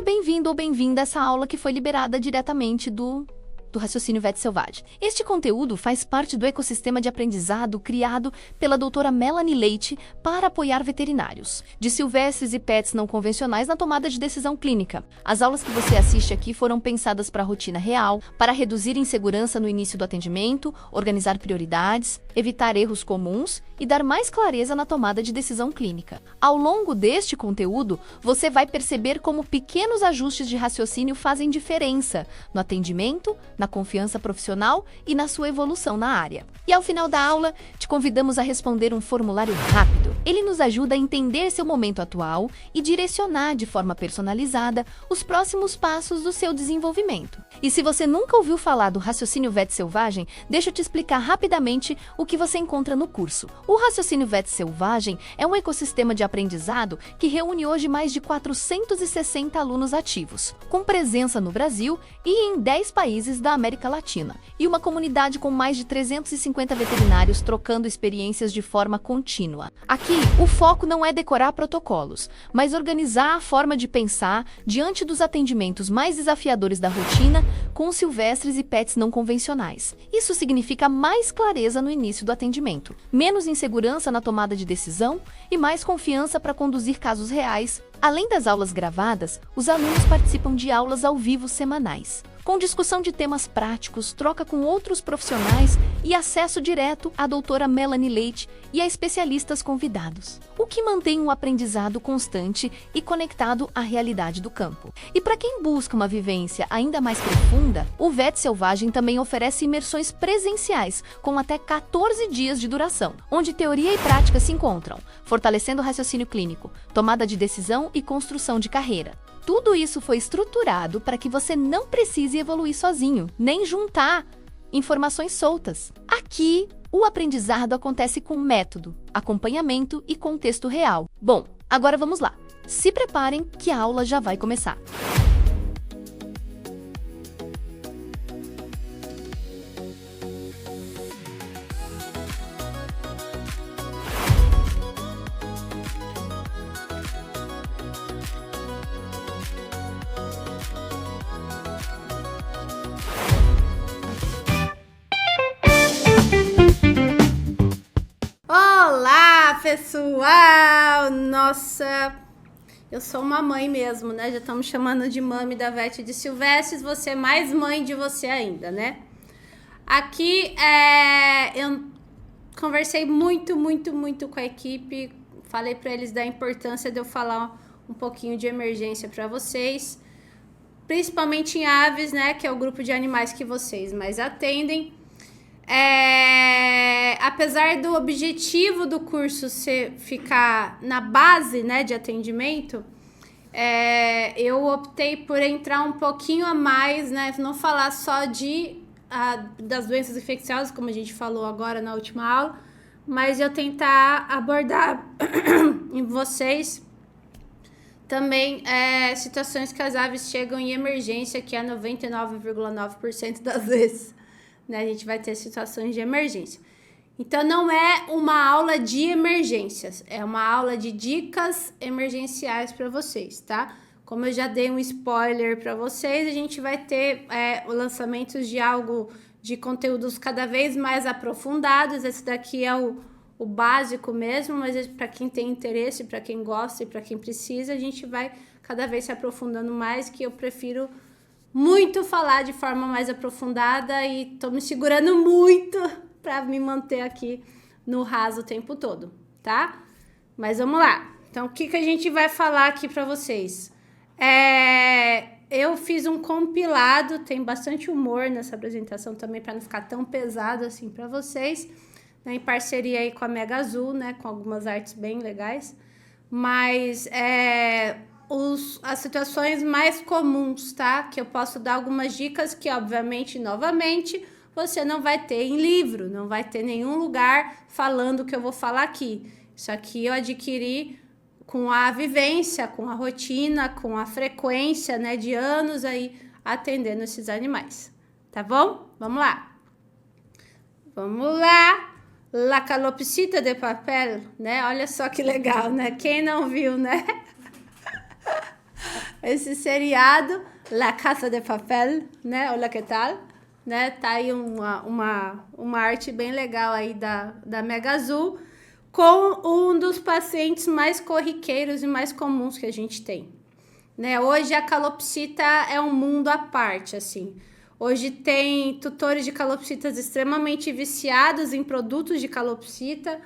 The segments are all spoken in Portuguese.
bem-vindo ou bem-vinda a essa aula que foi liberada diretamente do Raciocínio VET Selvagem. Este conteúdo faz parte do ecossistema de aprendizado criado pela doutora Melanie Leite para apoiar veterinários, de silvestres e pets não convencionais na tomada de decisão clínica. As aulas que você assiste aqui foram pensadas para a rotina real, para reduzir insegurança no início do atendimento, organizar prioridades, evitar erros comuns e dar mais clareza na tomada de decisão clínica. Ao longo deste conteúdo, você vai perceber como pequenos ajustes de raciocínio fazem diferença no atendimento, na confiança profissional e na sua evolução na área. E ao final da aula, te convidamos a responder um formulário rápido. Ele nos ajuda a entender seu momento atual e direcionar de forma personalizada os próximos passos do seu desenvolvimento. E se você nunca ouviu falar do Raciocínio VET Selvagem, deixa eu te explicar rapidamente o que você encontra no curso. O Raciocínio VET Selvagem é um ecossistema de aprendizado que reúne hoje mais de 460 alunos ativos, com presença no Brasil e em 10 países da América Latina, e uma comunidade com mais de 350 veterinários trocando experiências de forma contínua. Aqui, o foco não é decorar protocolos, mas organizar a forma de pensar diante dos atendimentos mais desafiadores da rotina com silvestres e pets não convencionais. Isso significa mais clareza no início do atendimento, menos insegurança na tomada de decisão e mais confiança para conduzir casos reais. Além das aulas gravadas, os alunos participam de aulas ao vivo semanais, com discussão de temas práticos, troca com outros profissionais e acesso direto à doutora Melanie Leite e a especialistas convidados, o que mantém um aprendizado constante e conectado à realidade do campo. E para quem busca uma vivência ainda mais profunda, o VET Selvagem também oferece imersões presenciais, com até 14 dias de duração, onde teoria e prática se encontram, fortalecendo o raciocínio clínico, tomada de decisão e construção de carreira. Tudo isso foi estruturado para que você não precise evoluir sozinho, nem juntar informações soltas. Aqui, o aprendizado acontece com método, acompanhamento e contexto real. Bom, agora vamos lá. Se preparem que a aula já vai começar. Olá, pessoal! Nossa, eu sou uma mãe mesmo, né? Já estamos chamando de mami da VET de Silvestres, você é mais mãe de você ainda, né? Aqui, eu conversei muito com a equipe, falei para eles da importância de eu falar um pouquinho de emergência para vocês, principalmente em aves, né? Que é o grupo de animais que vocês mais atendem. Apesar do objetivo do curso ficar na base, né, de atendimento, eu optei por entrar um pouquinho a mais, né, não falar só das doenças infecciosas, como a gente falou agora na última aula, mas eu tentar abordar em vocês também situações que as aves chegam em emergência, que é 99,9% das vezes. Né, a gente vai ter situações de emergência. Então, não é uma aula de emergências, é uma aula de dicas emergenciais para vocês, tá? Como eu já dei um spoiler para vocês, a gente vai ter lançamentos de conteúdos cada vez mais aprofundados. Esse daqui é o básico mesmo, mas para quem tem interesse, para quem gosta e para quem precisa, a gente vai cada vez se aprofundando mais, que eu prefiro muito falar de forma mais aprofundada e tô me segurando muito para me manter aqui no raso o tempo todo, tá? Mas vamos lá. Então, o que a gente vai falar aqui para vocês? Eu fiz um compilado, tem bastante humor nessa apresentação também, para não ficar tão pesado assim para vocês, né? Em parceria aí com a Mega Azul, né? Com algumas artes bem legais. Mas as situações mais comuns, tá? Que eu posso dar algumas dicas que, obviamente, novamente, você não vai ter em livro, não vai ter nenhum lugar falando o que eu vou falar aqui. Isso aqui eu adquiri com a vivência, com a rotina, com a frequência, né, de anos aí atendendo esses animais, tá bom? Vamos lá. Vamos lá. La calopsita de papel, né? Olha só que legal, né? Quem não viu, né? esse seriado, La Casa de Papel, né? Olha que tal, né? Tá aí uma arte bem legal aí da Mega Azul, com um dos pacientes mais corriqueiros e mais comuns que a gente tem, né? Hoje a calopsita é um mundo à parte, assim. Hoje tem tutores de calopsitas extremamente viciados em produtos de calopsita.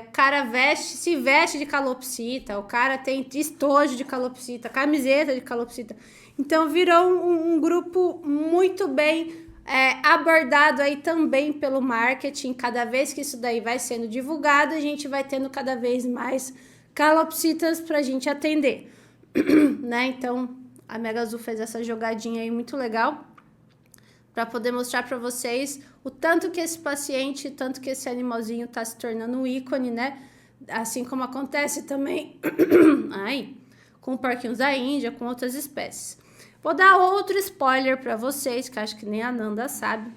O cara se veste de calopsita, o cara tem estojo de calopsita, camiseta de calopsita. Então virou um grupo muito bem abordado aí também pelo marketing. Cada vez que isso daí vai sendo divulgado, a gente vai tendo cada vez mais calopsitas pra gente atender, né? Então a Mega Azul fez essa jogadinha aí muito legal para poder mostrar para vocês o tanto que esse paciente, tanto que esse animalzinho tá se tornando um ícone, né? Assim como acontece também com porquinhos da Índia, com outras espécies. Vou dar outro spoiler para vocês, que acho que nem a Nanda sabe.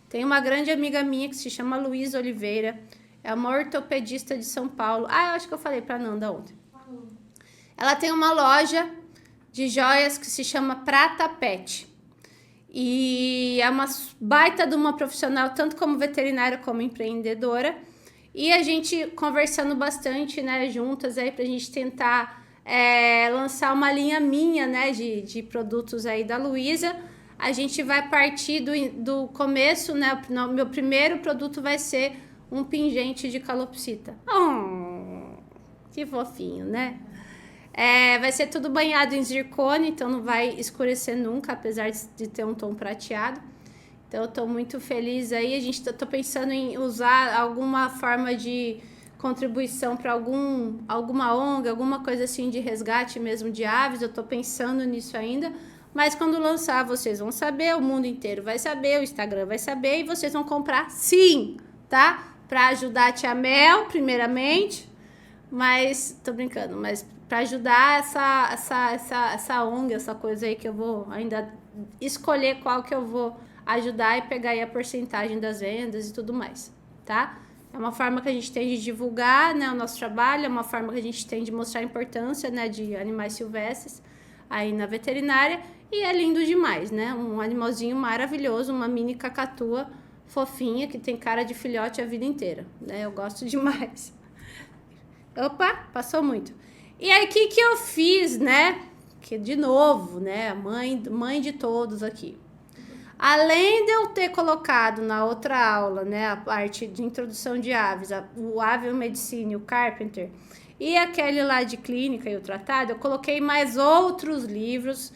Tem uma grande amiga minha que se chama Luísa Oliveira, é uma ortopedista de São Paulo. Eu acho que eu falei para a Nanda ontem. Ela tem uma loja de joias que se chama Prata Pet. E é uma baita de uma profissional, tanto como veterinária como empreendedora. E a gente conversando bastante, né, juntas aí pra gente tentar lançar uma linha minha, né, de produtos aí da Luísa. A gente vai partir do começo, né, o meu primeiro produto vai ser um pingente de calopsita. Que fofinho, né? Vai ser tudo banhado em zircone, então não vai escurecer nunca, apesar de ter um tom prateado. Então eu tô muito feliz aí. A gente tô pensando em usar alguma forma de contribuição para alguma ONG, alguma coisa assim de resgate mesmo de aves. Eu tô pensando nisso ainda. Mas quando lançar, vocês vão saber, o mundo inteiro vai saber, o Instagram vai saber e vocês vão comprar sim, tá? Para ajudar a Tia Mel, primeiramente. Mas, tô brincando, mas para ajudar essa ONG, essa coisa aí que eu vou ainda escolher qual que eu vou ajudar e pegar aí a porcentagem das vendas e tudo mais, tá? É uma forma que a gente tem de divulgar, né, o nosso trabalho, é uma forma que a gente tem de mostrar a importância, né, de animais silvestres aí na veterinária, e é lindo demais, né? Um animalzinho maravilhoso, uma mini cacatua fofinha que tem cara de filhote a vida inteira, né? Eu gosto demais. Opa, passou muito. E aí, o que eu fiz, né? Que, de novo, né? Mãe de todos aqui. Além de eu ter colocado na outra aula, né? A parte de introdução de aves, o Avian Medicine, o Carpenter, e aquele lá de clínica e o tratado, eu coloquei mais outros livros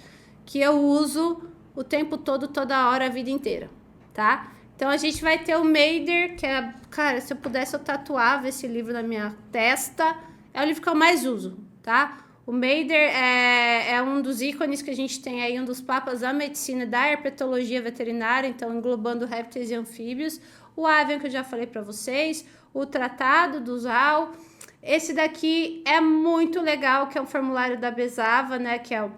que eu uso o tempo todo, toda hora, a vida inteira, tá? Então, a gente vai ter o Meider, que é... Cara, se eu pudesse, eu tatuava esse livro na minha testa. É o livro que eu mais uso, tá? O Meider é um dos ícones que a gente tem aí, um dos papas da medicina, da herpetologia veterinária, então englobando répteis e anfíbios. O Avian, que eu já falei para vocês. O Tratado do Zal. Esse daqui é muito legal, que é um formulário da Besava, né? Que é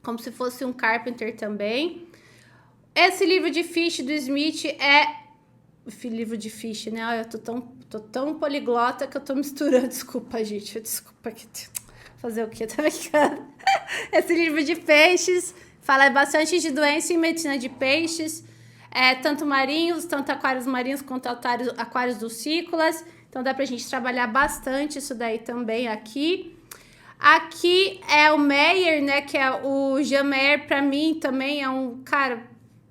como se fosse um Carpenter também. Esse livro de Fish do Smith livro de Fish, né? Olha, eu tô tão poliglota que eu tô misturando. Desculpa, gente. Desculpa que... Fazer o quê? Tá brincando? Esse livro de peixes fala bastante de doença e medicina de peixes. Tanto marinhos, tanto aquários marinhos quanto aquários dulcícolas. Então dá pra gente trabalhar bastante isso daí também aqui. Aqui é o Meyer, né? Que é o Jean Meyer, pra mim também é um cara,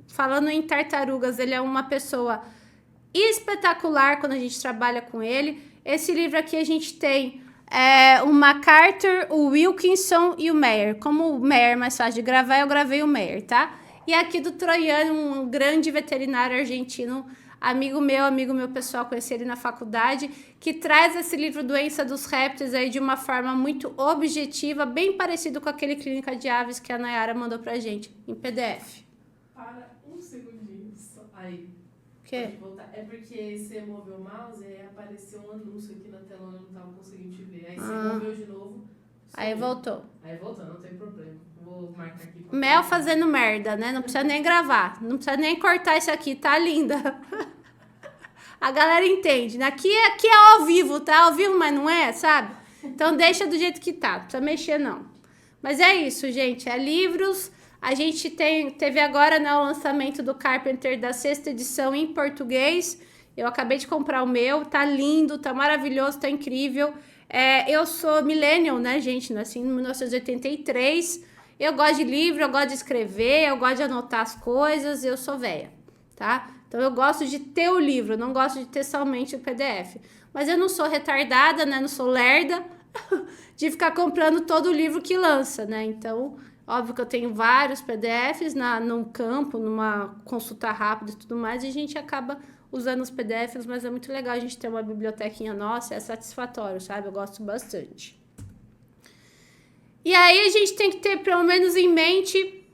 falando em tartarugas, ele é uma pessoa espetacular quando a gente trabalha com ele. Esse livro aqui a gente tem o MacArthur, o Wilkinson e o Meyer. Como o Meyer é mais fácil de gravar, eu gravei o Meyer, tá? E aqui do Troiano, um grande veterinário argentino, amigo meu pessoal, conheci ele na faculdade, que traz esse livro Doença dos Répteis aí de uma forma muito objetiva, bem parecido com aquele Clínica de Aves que a Nayara mandou pra gente, em PDF. Para um segundinho só. Aí. O quê? É porque você moveu o mouse e apareceu um anúncio aqui na tela, eu não tava conseguindo te ver. Aí você moveu de novo. Aí voltou. Aí voltou, não tem problema. Vou marcar aqui. Mel fazendo merda, né? Não precisa nem gravar. Não precisa nem cortar isso aqui. Tá linda. A galera entende, né? Aqui é ao vivo, tá? Ao vivo, mas não é, sabe? Então deixa do jeito que tá. Não precisa mexer, não. Mas é isso, gente, é livros. A gente teve agora, né, o lançamento do Carpenter da 6ª edição em português. Eu acabei de comprar o meu, tá lindo, tá maravilhoso, tá incrível. Eu sou millennial, né, gente, nasci em 1983. Eu gosto de livro, eu gosto de escrever, eu gosto de anotar as coisas, eu sou velha, tá? Então eu gosto de ter o livro, não gosto de ter somente o PDF. Mas eu não sou retardada, né, não sou lerda de ficar comprando todo o livro que lança, né? Então, óbvio que eu tenho vários PDFs num campo, numa consulta rápida e tudo mais, e a gente acaba usando os PDFs, mas é muito legal a gente ter uma bibliotequinha nossa, é satisfatório, sabe? Eu gosto bastante. E aí a gente tem que ter, pelo menos em mente,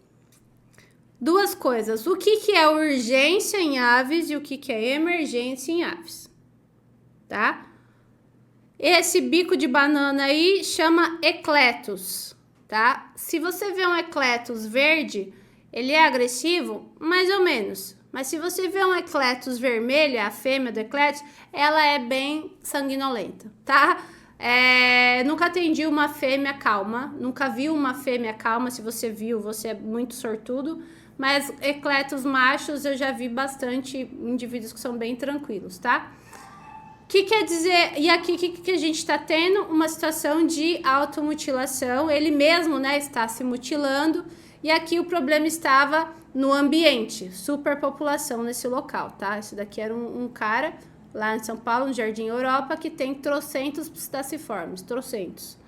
duas coisas. O que é urgência em aves e o que é emergência em aves, tá? Esse bico de banana aí chama ecletus, tá? Se você vê um ecletus verde, ele é agressivo? Mais ou menos. Mas se você vê um ecletus vermelho, a fêmea do ecletus, ela é bem sanguinolenta, tá? Nunca atendi uma fêmea calma, nunca vi uma fêmea calma. Se você viu, você é muito sortudo. Mas ecletus machos eu já vi bastante indivíduos que são bem tranquilos, tá? O que quer dizer? E aqui, o que a gente está tendo? Uma situação de automutilação. Ele mesmo, né, está se mutilando. E aqui o problema estava no ambiente, superpopulação nesse local, tá? Esse daqui era um cara lá em São Paulo, no Jardim Europa, que tem trocentos psittaciformes, trocentos.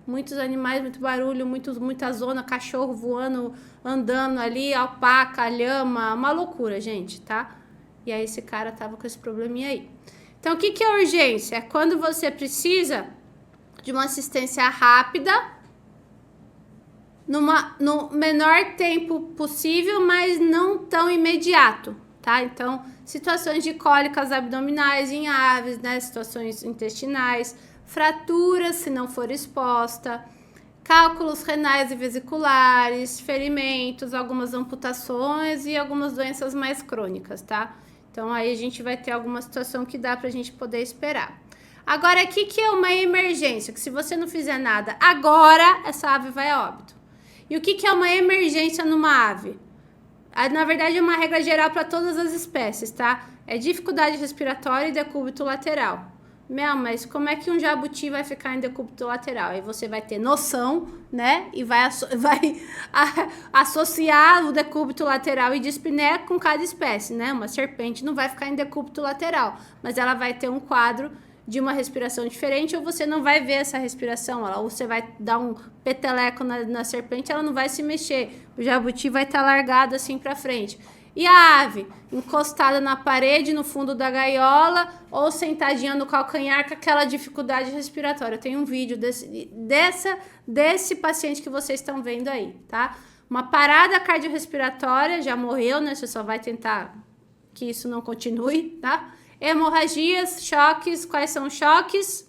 Muitos animais, muito barulho, muita zona, cachorro voando, andando ali, alpaca, lhama, uma loucura, gente, tá? E aí esse cara tava com esse probleminha aí. Então, o que é urgência? É quando você precisa de uma assistência rápida, no menor tempo possível, mas não tão imediato, tá? Então, situações de cólicas abdominais em aves, né? Situações intestinais, fraturas se não for exposta, cálculos renais e vesiculares, ferimentos, algumas amputações e algumas doenças mais crônicas, tá? Então, aí a gente vai ter alguma situação que dá pra gente poder esperar. Agora, aqui que é uma emergência, que se você não fizer nada agora, essa ave vai a óbito. E o que é uma emergência numa ave? Na verdade, é uma regra geral para todas as espécies, tá? É dificuldade respiratória e decúbito lateral. Mas como é que um jabuti vai ficar em decúbito lateral? Aí você vai ter noção, né? E vai associar o decúbito lateral e dispneia com cada espécie, né? Uma serpente não vai ficar em decúbito lateral, mas ela vai ter um quadro de uma respiração diferente, ou você não vai ver essa respiração, ou você vai dar um peteleco na serpente, ela não vai se mexer, o jabuti vai estar largado assim para frente. E a ave, encostada na parede, no fundo da gaiola, ou sentadinha no calcanhar com aquela dificuldade respiratória. Eu tenho um vídeo desse paciente que vocês estão vendo aí, tá? Uma parada cardiorrespiratória, já morreu, né? Você só vai tentar que isso não continue, tá? Hemorragias, choques. Quais são os choques?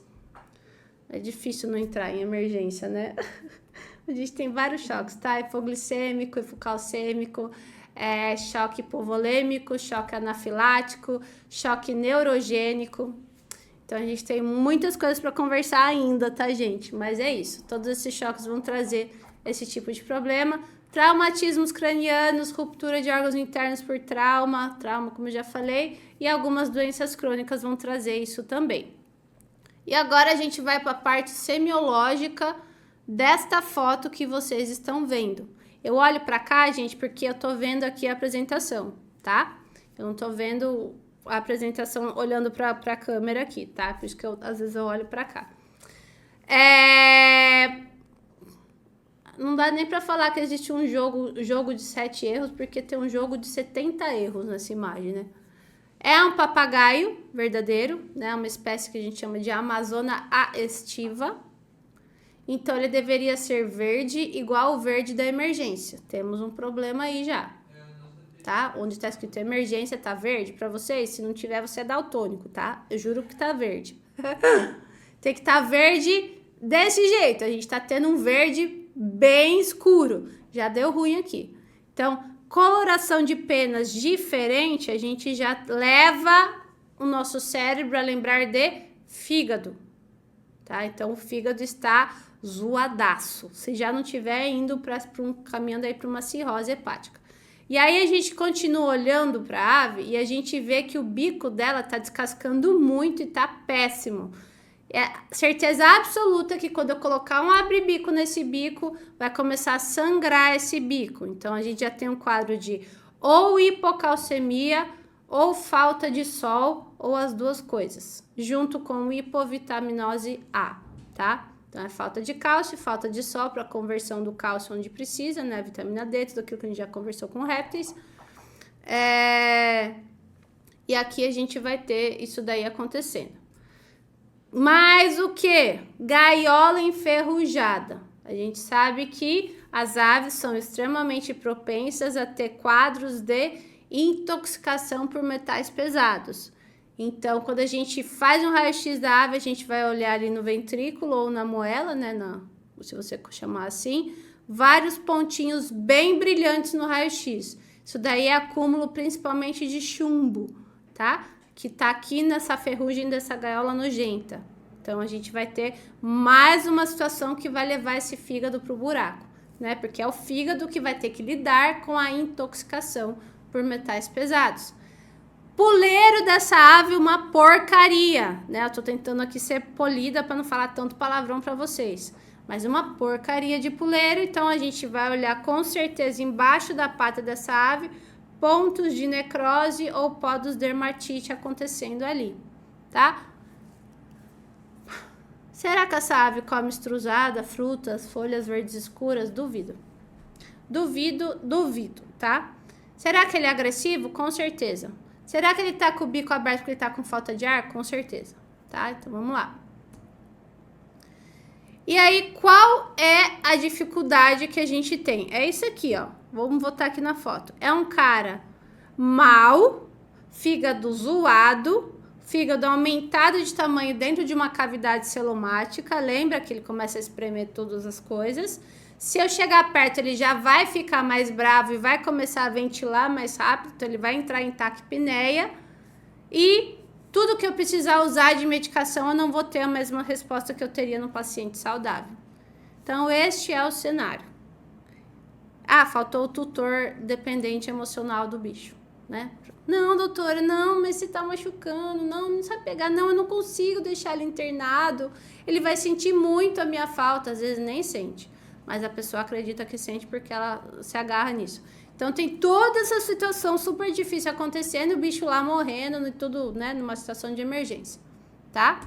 É difícil não entrar em emergência, né? A gente tem vários choques, tá? Hipoglicêmico, hipocalcêmico, choque hipovolêmico, choque anafilático, choque neurogênico. Então, a gente tem muitas coisas para conversar ainda, tá, gente? Mas é isso. Todos esses choques vão trazer esse tipo de problema. Traumatismos cranianos, ruptura de órgãos internos por trauma, como eu já falei, e algumas doenças crônicas vão trazer isso também. E agora a gente vai para a parte semiológica desta foto que vocês estão vendo. Eu olho para cá, gente, porque eu tô vendo aqui a apresentação, tá? Eu não tô vendo a apresentação olhando para a câmera aqui, tá? Por isso que às vezes eu olho para cá. Não dá nem para falar que existe um jogo de 7 erros, porque tem um jogo de 70 erros nessa imagem, né? É um papagaio verdadeiro, né? Uma espécie que a gente chama de Amazona aestiva. Então, ele deveria ser verde, igual o verde da emergência. Temos um problema aí já, tá? Onde está escrito emergência, tá verde para vocês? Se não tiver, você é daltônico, tá? Eu juro que tá verde. Tem que estar verde desse jeito. A gente tá tendo um verde bem escuro. Já deu ruim aqui. Então, coloração de penas diferente, a gente já leva o nosso cérebro a lembrar de fígado, tá? Então, o fígado está zoadaço. Se já não tiver indo caminhando aí para uma cirrose hepática. E aí a gente continua olhando para a ave e a gente vê que o bico dela tá descascando muito e tá péssimo. É certeza absoluta que quando eu colocar um abre-bico nesse bico, vai começar a sangrar esse bico. Então, a gente já tem um quadro de ou hipocalcemia, ou falta de sol, ou as duas coisas, junto com hipovitaminose A, tá? Então, é falta de cálcio, falta de sol para conversão do cálcio onde precisa, né? Vitamina D, tudo aquilo que a gente já conversou com répteis. E aqui a gente vai ter isso daí acontecendo. Mas o que? Gaiola enferrujada. A gente sabe que as aves são extremamente propensas a ter quadros de intoxicação por metais pesados. Então, quando a gente faz um raio-x da ave, a gente vai olhar ali no ventrículo ou na moela, né? Se você chamar assim, vários pontinhos bem brilhantes no raio-x. Isso daí é acúmulo principalmente de chumbo, tá? Que tá aqui nessa ferrugem dessa gaiola nojenta. Então, a gente vai ter mais uma situação que vai levar esse fígado pro buraco, né? Porque é o fígado que vai ter que lidar com a intoxicação por metais pesados. Puleiro dessa ave, uma porcaria, né? Eu tô tentando aqui ser polida para não falar tanto palavrão para vocês. Mas uma porcaria de puleiro, então a gente vai olhar com certeza embaixo da pata dessa ave, pontos de necrose ou podosdermatite acontecendo ali, tá? Será que essa ave come estruzada, frutas, folhas verdes escuras? Duvido. Duvido, tá? Será que ele é agressivo? Com certeza. Será que ele tá com o bico aberto porque ele tá com falta de ar? Com certeza, tá? Então, vamos lá. E aí, qual é a dificuldade que a gente tem? É isso aqui, ó. Vamos botar aqui na foto. É um cara mal, fígado zoado, fígado aumentado de tamanho dentro de uma cavidade celomática. Lembra que ele começa a espremer todas as coisas. Se eu chegar perto, ele já vai ficar mais bravo e vai começar a ventilar mais rápido. Então, ele vai entrar em taquipneia. E tudo que eu precisar usar de medicação, eu não vou ter a mesma resposta que eu teria no paciente saudável. Então, este é o cenário. Ah, faltou o tutor dependente emocional do bicho, né? Não, doutora, não, mas se tá machucando, não sabe pegar, não, eu não consigo deixar ele internado. Ele vai sentir muito a minha falta, às vezes nem sente. Mas a pessoa acredita que sente porque ela se agarra nisso. Então, tem toda essa situação super difícil acontecendo, o bicho lá morrendo e tudo, né, numa situação de emergência, tá?